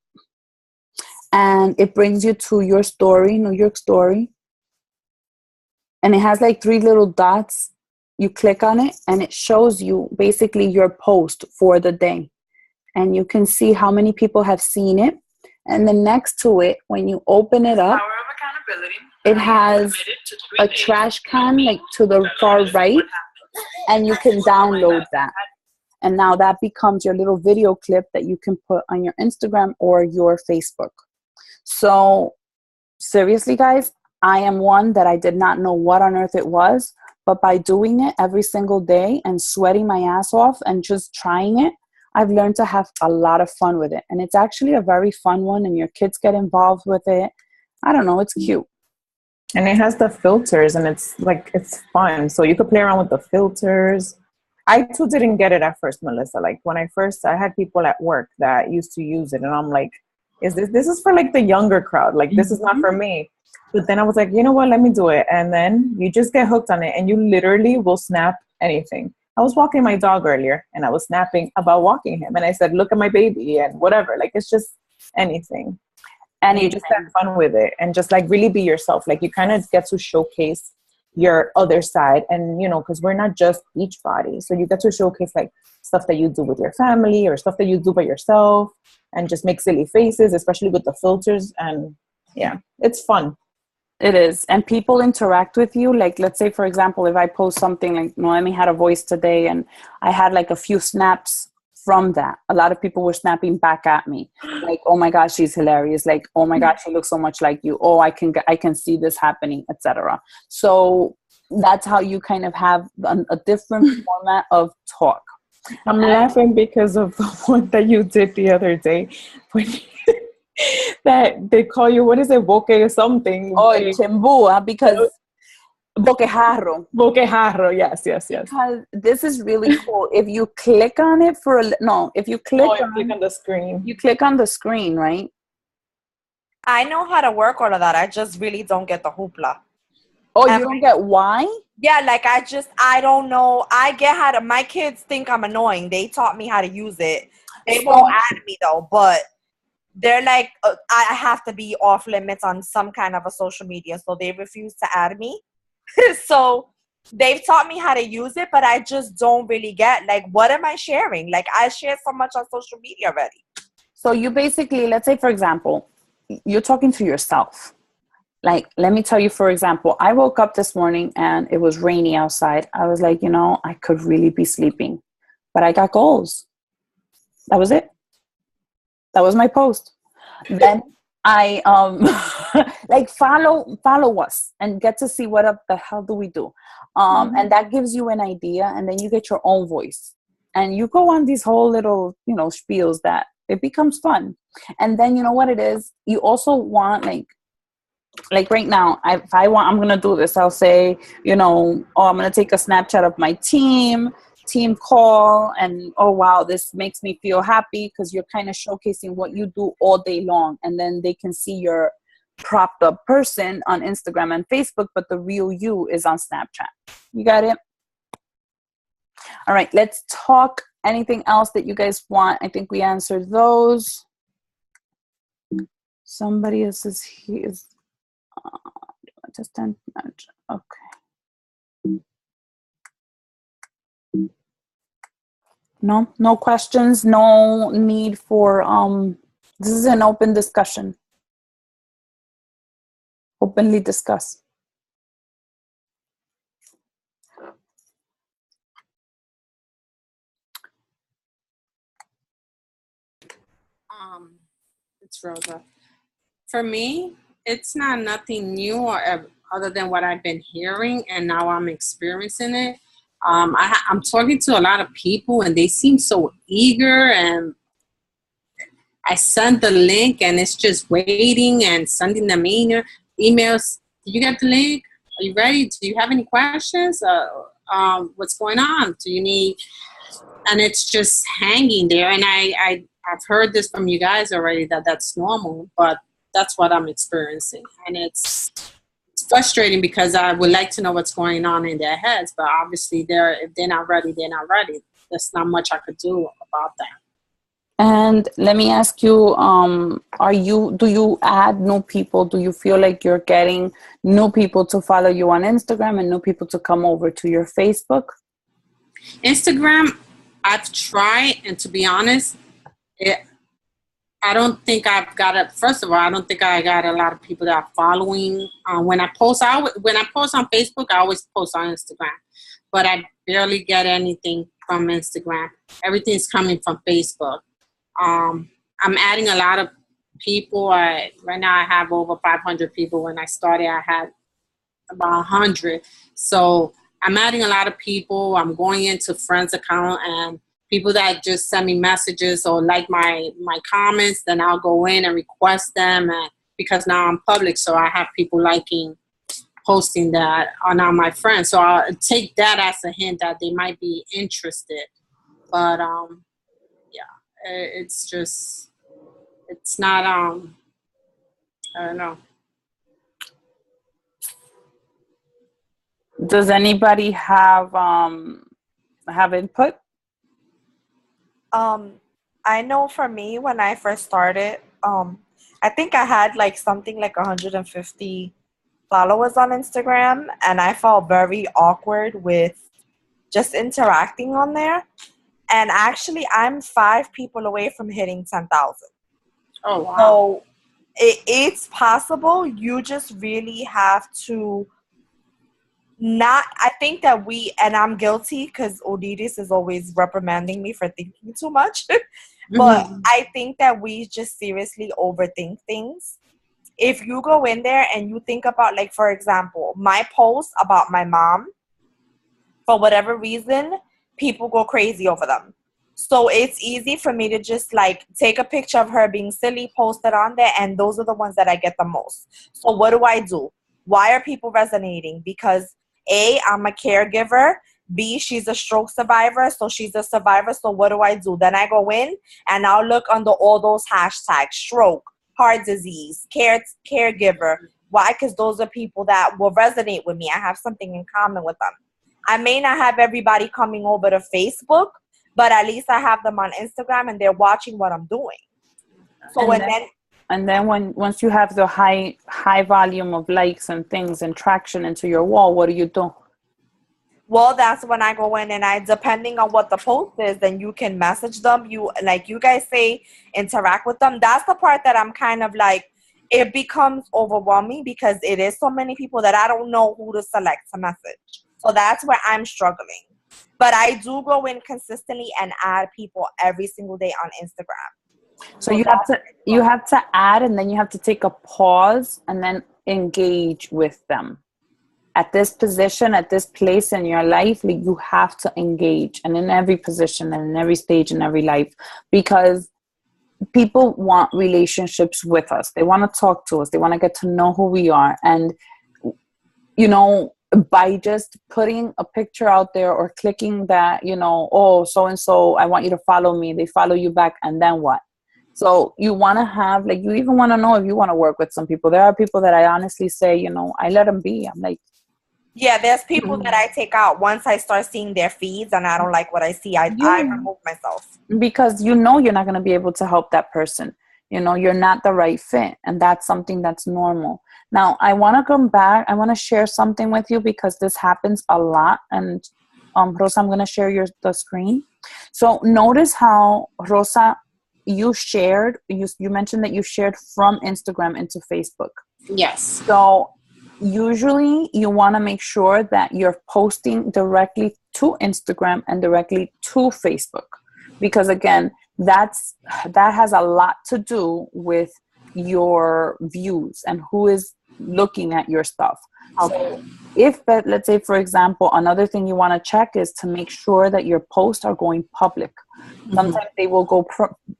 and it brings you to your story, New York story. And it has like 3 little dots. You click on it and it shows you basically your post for the day. And you can see how many people have seen it. And then next to it, when you open it up, it has a trash can like to the far right, and you can download that. And now that becomes your little video clip that you can put on your Instagram or your Facebook. So seriously, guys, I am one that I did not know what on earth it was, but by doing it every single day and sweating my ass off and just trying it, I've learned to have a lot of fun with it. And it's actually a very fun one, and your kids get involved with it. I don't know, it's cute. And it has the filters, and it's fun. So you could play around with the filters. I too didn't get it at first, Melissa. Like when I had people at work that used to use it, and I'm like, this is for like the younger crowd. Like this is not for me. But then I was like, you know what, let me do it. And then you just get hooked on it, and you literally will snap anything. I was walking my dog earlier, and I was snapping about walking him. And I said, look at my baby and whatever. Like, it's just anything. And you just have fun with it and just like really be yourself. Like you kind of get to showcase your other side. And, you know, because we're not just Beachbody. So you get to showcase like stuff that you do with your family or stuff that you do by yourself and just make silly faces, especially with the filters. And yeah, it's fun. It is. And people interact with you. Like, let's say, for example, if I post something like Noemi had a voice today and I had like a few snaps from that, a lot of people were snapping back at me. Like, oh my gosh, she's hilarious. Like, oh my gosh, she looks so much like you. Oh, I can see this happening, etc. So that's how you kind of have a different format of talk. I'm laughing because of the one that you did the other day when that they call you, what is it, boque or something? Oh, chimbua, because boquejarro. Boquejarro, yes. Because this is really cool. If you click on it if you click on the screen. You click on the screen, right? I know how to work all of that. I just really don't get the hoopla. Oh, you don't get why? Yeah, like I don't know. I get how to, my kids think I'm annoying. They taught me how to use it. They won't add me though, but they're like, I have to be off limits on some kind of a social media, so they refuse to add me. So they've taught me how to use it, but I just don't really get, like, what am I sharing? Like, I share so much on social media already. So you basically, let's say, for example, you're talking to yourself. Like, let me tell you, for example, I woke up this morning and it was rainy outside. I was like, I could really be sleeping, but I got goals. That was it. That was my post. Then I like follow us and get to see what the hell do we do. And that gives you an idea, and then you get your own voice. and you go on these whole little, spiels that it becomes fun. And then you know what it is? You also want like right now, if I'm going to do this, I'll say, I'm going to take a Snapchat of my team call, and oh wow, this makes me feel happy, because you're kind of showcasing what you do all day long, and then they can see your propped up person on Instagram and Facebook, but the real you is on Snapchat. You got it? All right, let's talk anything else that you guys want. I think we answered those. Somebody else is here. Assistant manager. Okay. No questions. No need for this is an open discussion. Openly discuss. It's Rosa. For me, it's not nothing new or other than what I've been hearing, and now I'm experiencing it. I'm talking to a lot of people, and they seem so eager, and I send the link, and it's just waiting and sending them emails. Did you get the link? Are you ready? Do you have any questions? What's going on? Do you need? And it's just hanging there, and I've heard this from you guys already that that's normal, but that's what I'm experiencing, and it's frustrating because I would like to know what's going on in their heads, but obviously if they're not ready, they're not ready. There's not much I could do about that. And let me ask you, do you add new people? Do you feel like you're getting new people to follow you on Instagram and new people to come over to your Facebook? Instagram, I've tried, and to be honest, I don't think I've got it. First of all, I don't think I got a lot of people that are following. When I post on Facebook, I always post on Instagram, but I barely get anything from Instagram. Everything's coming from Facebook. I'm adding a lot of people. Right now, I have over 500 people. When I started, I had about 100. So I'm adding a lot of people. I'm going into friends' account, and people that just send me messages or like my comments, then I'll go in and request them, and because now I'm public, so I have people posting that are now my friends. So I'll take that as a hint that they might be interested. But it's not I don't know. Does anybody have input? I know for me, when I first started, I think I had something like 150 followers on Instagram, and I felt very awkward with just interacting on there. And actually, I'm 5 people away from hitting 10,000. Oh, wow. So it's possible. You just really have to I think that and I'm guilty because Odidis is always reprimanding me for thinking too much. But I think that we just seriously overthink things. If you go in there and you think about, for example, my post about my mom, for whatever reason, people go crazy over them. So it's easy for me to just take a picture of her being silly, post it on there, and those are the ones that I get the most. So what do? Why are people resonating? Because A, I'm a caregiver. B, she's a stroke survivor, so she's a survivor. So what do? Then I go in and I'll look under all those hashtags: stroke, heart disease, caregiver. Why? Because those are people that will resonate with me. I have something in common with them. I may not have everybody coming over to Facebook, but at least I have them on Instagram and they're watching what I'm doing. So once you have the high volume of likes and things and traction into your wall, what do? Well, that's when I go in and depending on what the post is, then you can message them. You guys say, interact with them. That's the part that I'm kind of it becomes overwhelming because it is so many people that I don't know who to select to message. So that's where I'm struggling. But I do go in consistently and add people every single day on Instagram. So you have to add, and then you have to take a pause and then engage with them. at this position, at this place in your life, like, you have to engage, and in every position and in every stage in every life, because people want relationships with us. They want to talk to us. They want to get to know who we are. And, you know, by just putting a picture out there or clicking that, you know, oh, so-and-so, I want you to follow me. They follow you back. And then what? So you want to have, like, you even want to know if you want to work with some people. There are people that I honestly say, you know, I let them be. I'm like, yeah, there's people that I take out once I start seeing their feeds and I don't like what I see. I remove myself. Because you know you're not going to be able to help that person. You know, you're not the right fit. And that's something that's normal. Now, I want to come back. I want to share something with you because this happens a lot. And Rosa, I'm going to share the screen. So notice how, Rosa, you shared, you mentioned that you shared from Instagram into Facebook. Yes. So usually you want to make sure that you're posting directly to Instagram and directly to Facebook, because again, that has a lot to do with your views and who is looking at your stuff. Okay. So let's say, for example, another thing you want to check is to make sure that your posts are going public. Sometimes they will go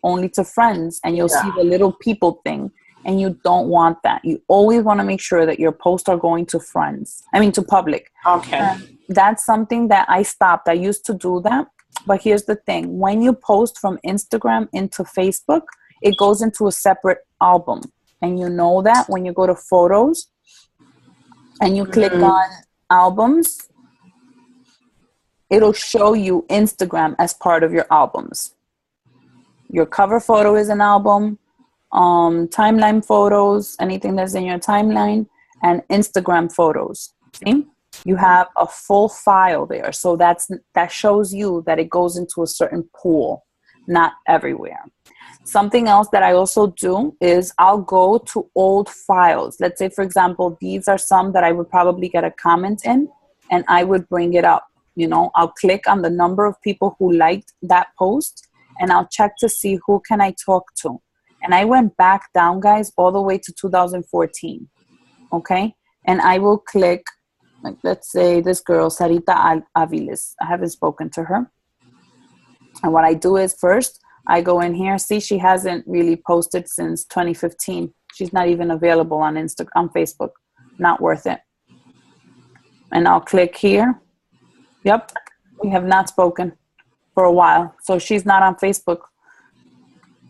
only to friends, and you'll see the little people thing. And you don't want that. You always want to make sure that your posts are going to to public. Okay. That's something that I stopped. I used to do that. But here's the thing. When you post from Instagram into Facebook, it goes into a separate album. And you know that when you go to photos and you click on albums, it'll show you Instagram as part of your albums. Your cover photo is an album. Timeline photos, anything that's in your timeline, and Instagram photos. See? You have a full file there. So that shows you that it goes into a certain pool, not everywhere. Something else that I also do is I'll go to old files. Let's say, for example, these are some that I would probably get a comment in, and I would bring it up. You know, I'll click on the number of people who liked that post, and I'll check to see who can I talk to. And I went back down, guys, all the way to 2014, okay? And I will click, like, let's say this girl, Sarita Aviles. I haven't spoken to her. And what I do is first, I go in here. See, she hasn't really posted since 2015. She's not even available on Facebook. Not worth it. And I'll click here. Yep, we have not spoken for a while. So she's not on Facebook.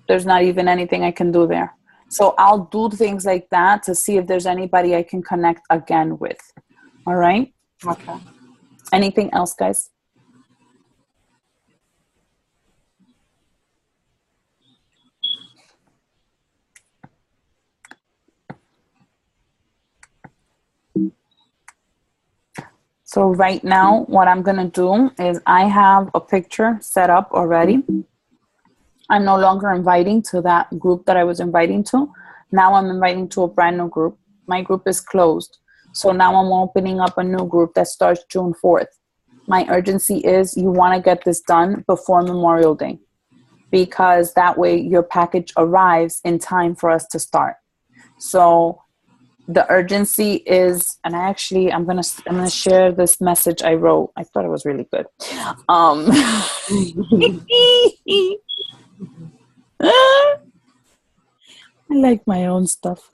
There's not even anything I can do there. So I'll do things like that to see if there's anybody I can connect again with. All right? Okay. Anything else, guys? So right now, what I'm going to do is I have a picture set up already. I'm no longer inviting to that group that I was inviting to. Now I'm inviting to a brand new group. My group is closed. So now I'm opening up a new group that starts June 4th. My urgency is you want to get this done before Memorial Day, because that way your package arrives in time for us to start. So the urgency is, and I'm gonna share this message I wrote. I thought it was really good. I like my own stuff.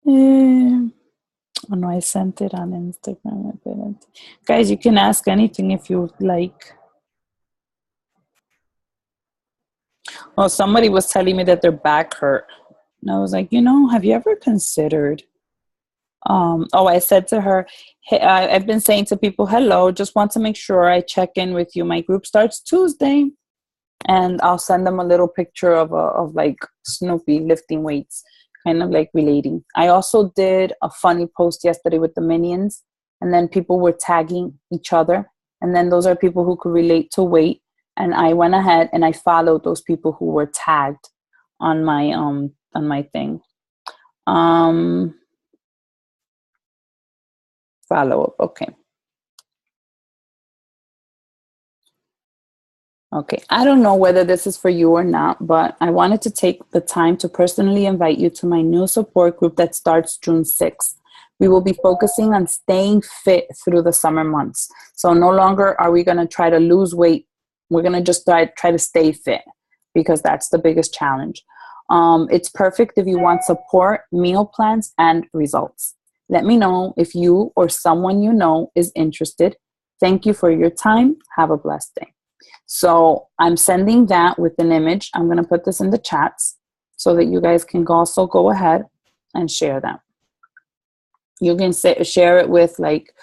Oh no, I sent it on Instagram. I didn't. Guys, you can ask anything if you like. Oh, somebody was telling me that their back hurt. And I was like, have you ever considered? I said to her, hey, I've been saying to people, hello, just want to make sure I check in with you. My group starts Tuesday. And I'll send them a little picture of like Snoopy lifting weights, kind of like relating. I also did a funny post yesterday with the Minions, and then people were tagging each other. And then those are people who could relate to weight. And I went ahead and I followed those people who were tagged on my thing. Follow up. Okay. Okay, I don't know whether this is for you or not, but I wanted to take the time to personally invite you to my new support group that starts June 6th. We will be focusing on staying fit through the summer months. So no longer are we going to try to lose weight. We're going to just try to stay fit, because that's the biggest challenge. It's perfect if you want support, meal plans, and results. Let me know if you or someone you know is interested. Thank you for your time. Have a blessed day. So I'm sending that with an image. I'm going to put this in the chats so that you guys can also go ahead and share that. You can share it with like,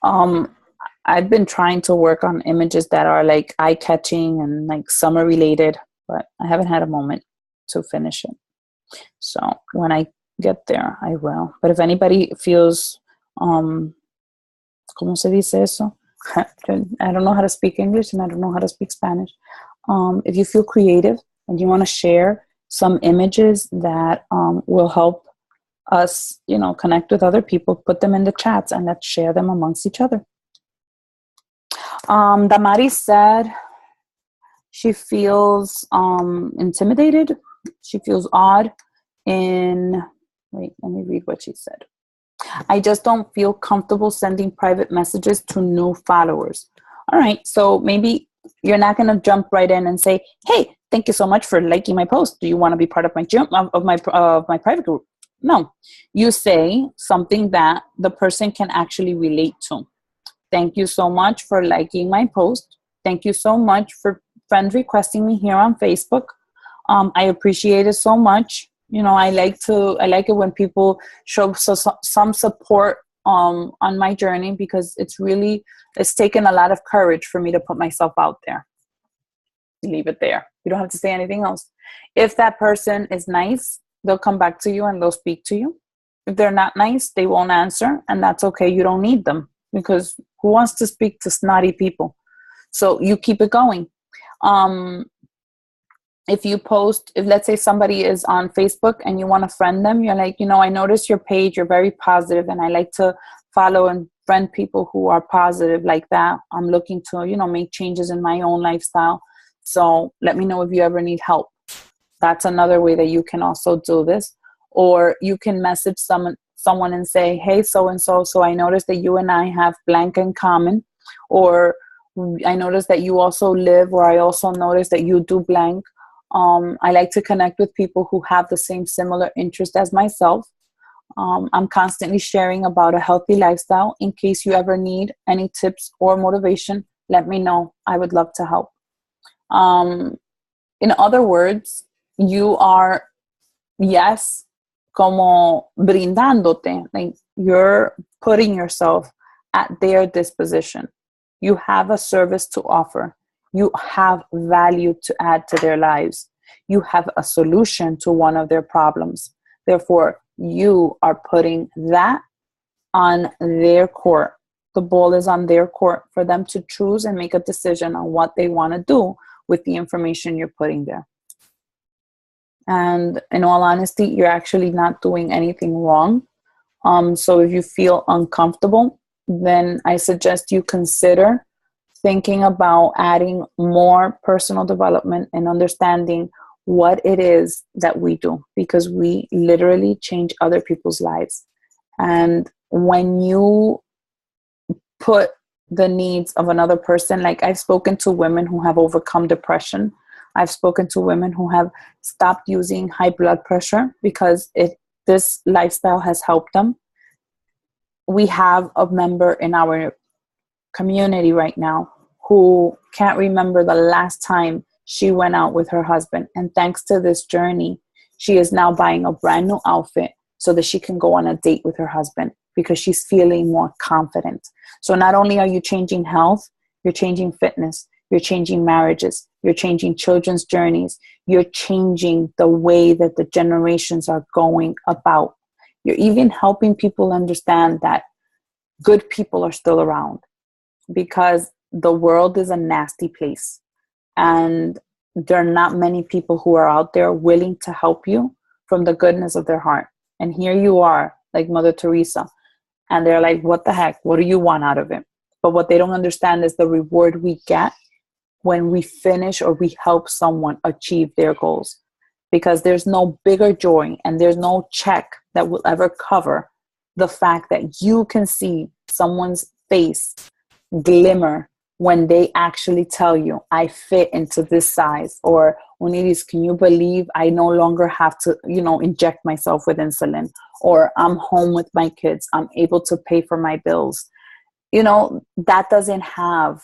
I've been trying to work on images that are like eye-catching and like summer related, but I haven't had a moment to finish it. So when I get there, I will. But if anybody feels, ¿cómo se dice eso? I don't know how to speak English and I don't know how to speak Spanish. If you feel creative and you want to share some images that will help us, connect with other people, put them in the chats and let's share them amongst each other. Damari said she feels intimidated. She feels odd wait, let me read what she said. I just don't feel comfortable sending private messages to new followers. All right, so maybe you're not going to jump right in and say, hey, thank you so much for liking my post. Do you want to be part of my private group? No, you say something that the person can actually relate to. Thank you so much for liking my post. Thank you so much for friend requesting me here on Facebook. I appreciate it so much. I like it when people show some support on my journey, because it's taken a lot of courage for me to put myself out there. Leave it there. You don't have to say anything else. If that person is nice, they'll come back to you and they'll speak to you. If they're not nice, they won't answer, and that's okay. You don't need them, because who wants to speak to snotty people? So you keep it going. If let's say somebody is on Facebook and you want to friend them, you're like, I noticed your page, you're very positive, and I like to follow and friend people who are positive like that. I'm looking to, make changes in my own lifestyle. So let me know if you ever need help. That's another way that you can also do this. Or you can message someone and say, hey, so-and-so, so I noticed that you and I have blank in common. Or I noticed that you also live, or I also noticed that you do blank. I like to connect with people who have the same similar interest as myself. I'm constantly sharing about a healthy lifestyle. In case you ever need any tips or motivation, let me know. I would love to help. In other words, you are, yes, como brindándote, like you're putting yourself at their disposition. You have a service to offer. You have value to add to their lives. You have a solution to one of their problems. Therefore, you are putting that on their court. The ball is on their court for them to choose and make a decision on what they want to do with the information you're putting there. And in all honesty, you're actually not doing anything wrong. So if you feel uncomfortable, then I suggest you consider thinking about adding more personal development and understanding what it is that we do, because we literally change other people's lives. And when you put the needs of another person, like I've spoken to women who have overcome depression. I've spoken to women who have stopped using high blood pressure because this lifestyle has helped them. We have a member in our community right now who can't remember the last time she went out with her husband. And thanks to this journey, she is now buying a brand new outfit so that she can go on a date with her husband, because she's feeling more confident. So not only are you changing health, you're changing fitness, you're changing marriages, you're changing children's journeys, you're changing the way that the generations are going about. You're even helping people understand that good people are still around, because the world is a nasty place. And there are not many people who are out there willing to help you from the goodness of their heart. And here you are, like Mother Teresa. And they're like, what the heck? What do you want out of it? But what they don't understand is the reward we get when we finish or we help someone achieve their goals. Because there's no bigger joy and there's no check that will ever cover the fact that you can see someone's face glimmer when they actually tell you, I fit into this size, or Uniris, can you believe I no longer have to, inject myself with insulin, or I'm home with my kids, I'm able to pay for my bills. That doesn't have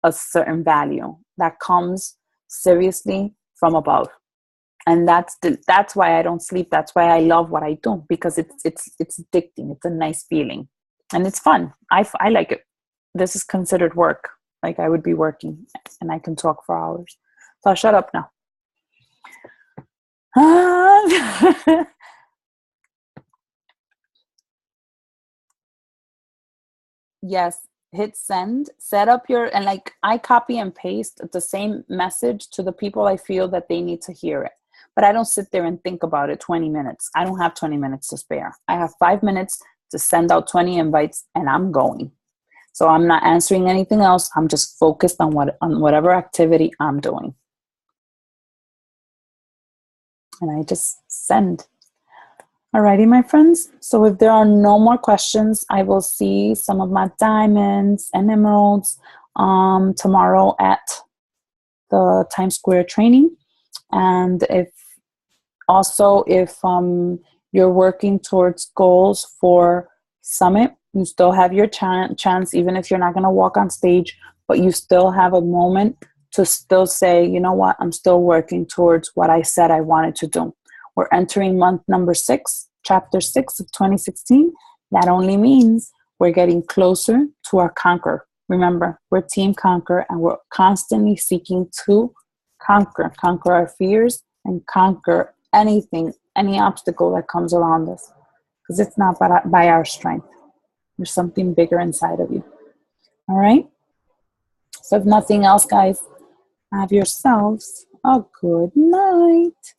a certain value. That comes seriously from above. And that's why I don't sleep. That's why I love what I do, because it's addicting. It's a nice feeling and it's fun. I like it. This is considered work. Like I would be working and I can talk for hours. So I'll shut up now. Yes, hit send, set up and like I copy and paste the same message to the people I feel that they need to hear it. But I don't sit there and think about it 20 minutes. I don't have 20 minutes to spare. I have 5 minutes to send out 20 invites and I'm going. So I'm not answering anything else. I'm just focused on whatever activity I'm doing. And I just send. Alrighty, my friends. So if there are no more questions, I will see some of my diamonds and emeralds tomorrow at the Times Square training. And if you're working towards goals for Summit, you still have your chance, even if you're not going to walk on stage, but you still have a moment to still say, you know what, I'm still working towards what I said I wanted to do. We're entering month number 6, chapter 6 of 2016. That only means we're getting closer to our conquer. Remember, we're Team Conquer, and we're constantly seeking to conquer our fears and conquer anything, any obstacle that comes around us. Because it's not by our strength. There's something bigger inside of you. All right? So if nothing else, guys, have yourselves a good night.